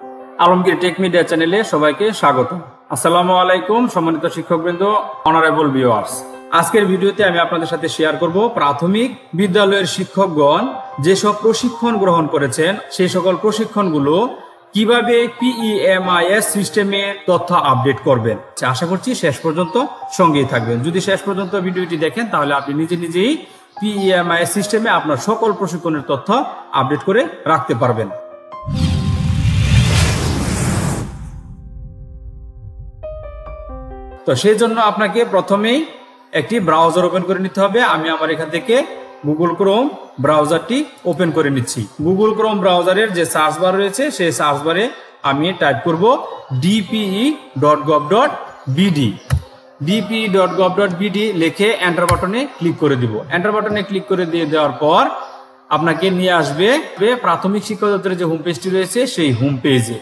Alamgir take media চ্যানেলে সবাইকে স্বাগত। আসসালামু আলাইকুম সম্মানিত শিক্ষকবৃন্দ, অনারেবল ভিউয়ার্স। আজকের ভিডিওতে আমি আপনাদের সাথে শেয়ার করব প্রাথমিক বিদ্যালয়ের শিক্ষকগণ যেসব প্রশিক্ষণ গ্রহণ করেছেন সেই সকল প্রশিক্ষণগুলো কিভাবে PEMIS সিস্টেমে তথ্য আপডেট করবেন। আশা করছি শেষ পর্যন্ত সঙ্গেই থাকবেন। যদি শেষ পর্যন্ত ভিডিওটি দেখেন তাহলে আপনি নিজেই PEMIS সিস্টেমে আপনার সকল প্রশিক্ষণের তথ্য আপডেট করে রাখতে পারবেন। তো সেই জন্য আপনাকে প্রথমেই একটি ব্রাউজার ওপেন করে নিতে হবে। আমি আমার এখান থেকে গুগল ক্রোম ব্রাউজারটি ওপেন করে নিচ্ছি। গুগল ক্রোম ব্রাউজারের যে সার্চ বার রয়েছে সেই সার্চ বারে আমি টাইপ করব dpe.gov.bd। dpe.gov.bd লিখে এন্টার বাটনে ক্লিক করে দিব। এন্টার বাটনে ক্লিক করে দিয়ে দেওয়ার পর আপনাকে নিয়ে আসবে প্রাথমিক শিক্ষা দপ্তরের যে হোম পেজটি রয়েছে সেই হোম পেজে।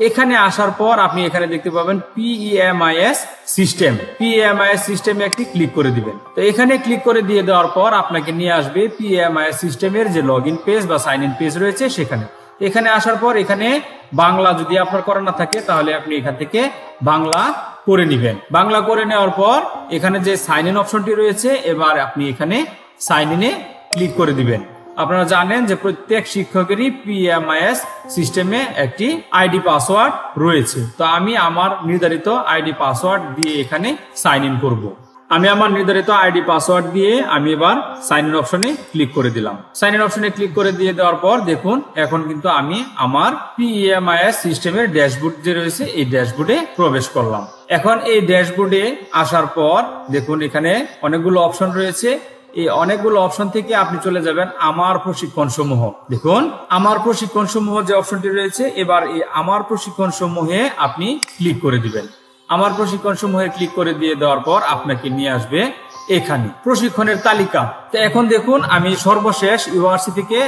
এখানে আসার পর আপনি এখানে দেখতে পাবেন PEMIS সিস্টেম। PEMIS সিস্টেমে একটি ক্লিক করে দিবেন। তো এখানে ক্লিক করে দিয়ে দেওয়ার পর আপনাকে নিয়ে আসবে PEMIS সিস্টেমের যে লগ ইন পেজ বা সাইন ইন পেজ রয়েছে সেখানে। এখানে আসার পর এখানে বাংলা যদি আপনার করা না থাকে তাহলে আপনি এখান থেকে বাংলা করে নেবেন। বাংলা করে নেওয়ার পর এখানে যে সাইন ইন অপশনটি রয়েছে এবার আপনি এখানে সাইন ইনে ক্লিক করে দিবেন। আপনারা জানেন যে প্রত্যেক শিক্ষকেরই PEMIS সিস্টেমে একটি আইডি পাসওয়ার্ড রয়েছে। তো আমি আমার নির্ধারিত আইডি পাসওয়ার্ড দিয়ে এখানে সাইন ইন করব। আমি আমার নির্ধারিত আইডি পাসওয়ার্ড দিয়ে আমি এবার সাইন ইন অপশনে ক্লিক করে দিলাম। সাইন ইন অপশনে ক্লিক করে দিয়ে দেওয়ার পর দেখুন এখন কিন্তু আমি আমার PEMIS সিস্টেমের ড্যাশবোর্ড যে রয়েছে এই ড্যাশবোর্ডে প্রবেশ করলাম। এখন এই ড্যাশবোর্ডে আসার পর দেখুন এখানে অনেকগুলো অপশন রয়েছে। এই অনেকগুলো অপশন থেকে আপনি চলে যাবেন আমার প্রশিক্ষণ সমূহ। দেখুন আমার প্রশিক্ষণ সমূহ যে অপশনটি রয়েছে এবার এই আমার প্রশিক্ষণ সমূহে আপনি ক্লিক করে দিবেন। আমার প্রশিক্ষণ সমূহে ক্লিক করে দিয়ে দেওয়ার পর আপনাকে নিয়ে আসবে এখানে প্রশিক্ষণের তালিকা। তো এখন দেখুন আমি সর্বশেষ ইউআরসি থেকে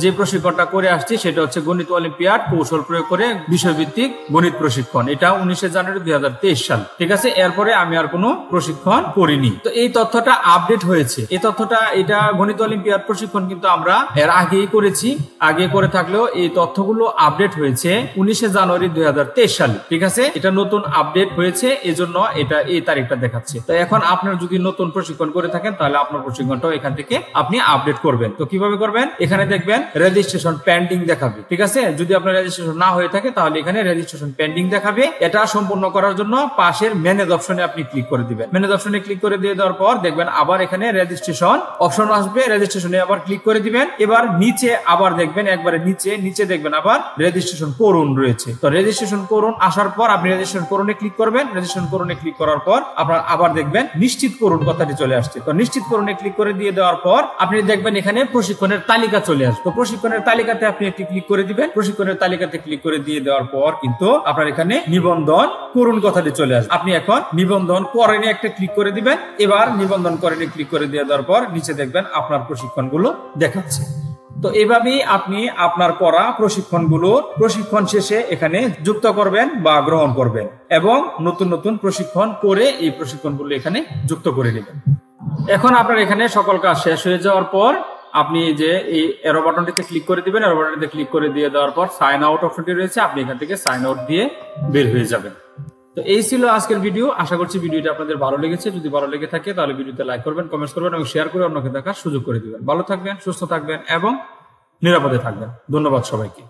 যে প্রশিক্ষণটা করে আসছি সেটা হচ্ছে গণিত অলিম্পিয়াড কৌশল প্রয়োগ করে বিষয়ভিত্তিক গণিত প্রশিক্ষণ। এটা 19 জানুয়ারি 2023 সাল। ঠিক আছে, এরপরে আমি আর কোনো প্রশিক্ষণ করিনি। তো এই তথ্যটা আপডেট হয়েছে। এই তথ্যটা এটা গণিত অলিম্পিয়াড প্রশিক্ষণ কিন্তু আমরা এর আগেই করেছি। আগে করে থাকলেও এই তথ্যগুলো আপডেট হয়েছে 19 জানুয়ারি 2023 সালে। ঠিক আছে, এটা নতুন আপডেট হয়েছে এজন্য এটা এই তারিখটা দেখাচ্ছে। তো এখন আপনার যদি নতুন প্রশিক্ষণ করে থাকেন তাহলে আপনার প্রশিক্ষণটাও এখান থেকে আপনি আপডেট করবেন। তো কিভাবে করবেন? এখানে দেখবেন রেজিস্ট্রেশন পেন্ডিং দেখাবে। ঠিক আছে, যদি আপনার রেজিস্ট্রেশন না হয়ে থাকে তাহলে এখানে রেজিস্ট্রেশন পেন্ডিং দেখাবে। এটা সম্পূর্ণ করার জন্য পাশের ম্যানেজ অপশনে আপনি ক্লিক করে দিবেন। ম্যানেজ অপশনে ক্লিক করে দিয়ে দেওয়ার পর দেখবেন আবার এখানে রেজিস্ট্রেশন অপশন আসবে। রেজিস্ট্রেশনে আবার ক্লিক করে দিবেন। এবার নিচে আবার দেখবেন একবারে নিচে দেখবেন আবার রেজিস্ট্রেশন করুন রয়েছে। তো রেজিস্ট্রেশন করুন আসার পর আপনি রেজিস্ট্রেশন করুনে ক্লিক করবেন। রেজিস্ট্রেশন করুনে ক্লিক করার পর আপনার আবার দেখবেন নিশ্চিত করুন কথাটি চলে আসছে। তো নিশ্চিত করুনে ক্লিক করে দিয়ে দেওয়ার পর আপনি দেখবেন এখানে প্রশিক্ষণের তালিকা চলে আসবে। তো প্রশিক্ষণের তালিকাতে আপনি একটি ক্লিক করে দিবেন। প্রশিক্ষণের তালিকাতে ক্লিক করে দিয়ে দেওয়ার পর কিন্তু আপনার এখানে নিবন্ধন করুন কথাটি চলে আসবে। আপনি এখন নিবন্ধন করেন একটা ক্লিক করে দিবেন। এবার নিবন্ধন করেন ক্লিক করে দিয়ে দেওয়ার পর নিচে দেখবেন আপনার প্রশিক্ষণগুলো দেখাচ্ছে। তো এভাবেই আপনি আপনার করা প্রশিক্ষণ শেষে এখানে যুক্ত করবেন বা গ্রহণ করবেন এবং নতুন প্রশিক্ষণ করে এই প্রশিক্ষণগুলো এখানে যুক্ত করে নেবেন। এখন আপনার এখানে সকল কাজ শেষ হয়ে যাওয়ার পর আপনি যে এই এরো বাটনটিতে ক্লিক করে দিবেন। এরো বাটনটিতে ক্লিক করে দিয়ে দেওয়ার পর সাইন আউট অপশনটি রয়েছে, আপনি এখান থেকে সাইন আউট দিয়ে বের হয়ে যাবেন। তো এই ছিল আজকের ভিডিও। আশা করছি ভিডিওটা আপনাদের ভালো লেগেছে। যদি ভালো লেগে থাকে তাহলে ভিডিওতে লাইক করবেন, কমেন্টস করবেন এবং শেয়ার করে অন্যকে দেখার সুযোগ করে দিবেন। ভালো থাকবেন, সুস্থ থাকবেন এবং নিরাপদে থাকবেন। ধন্যবাদ সবাইকে।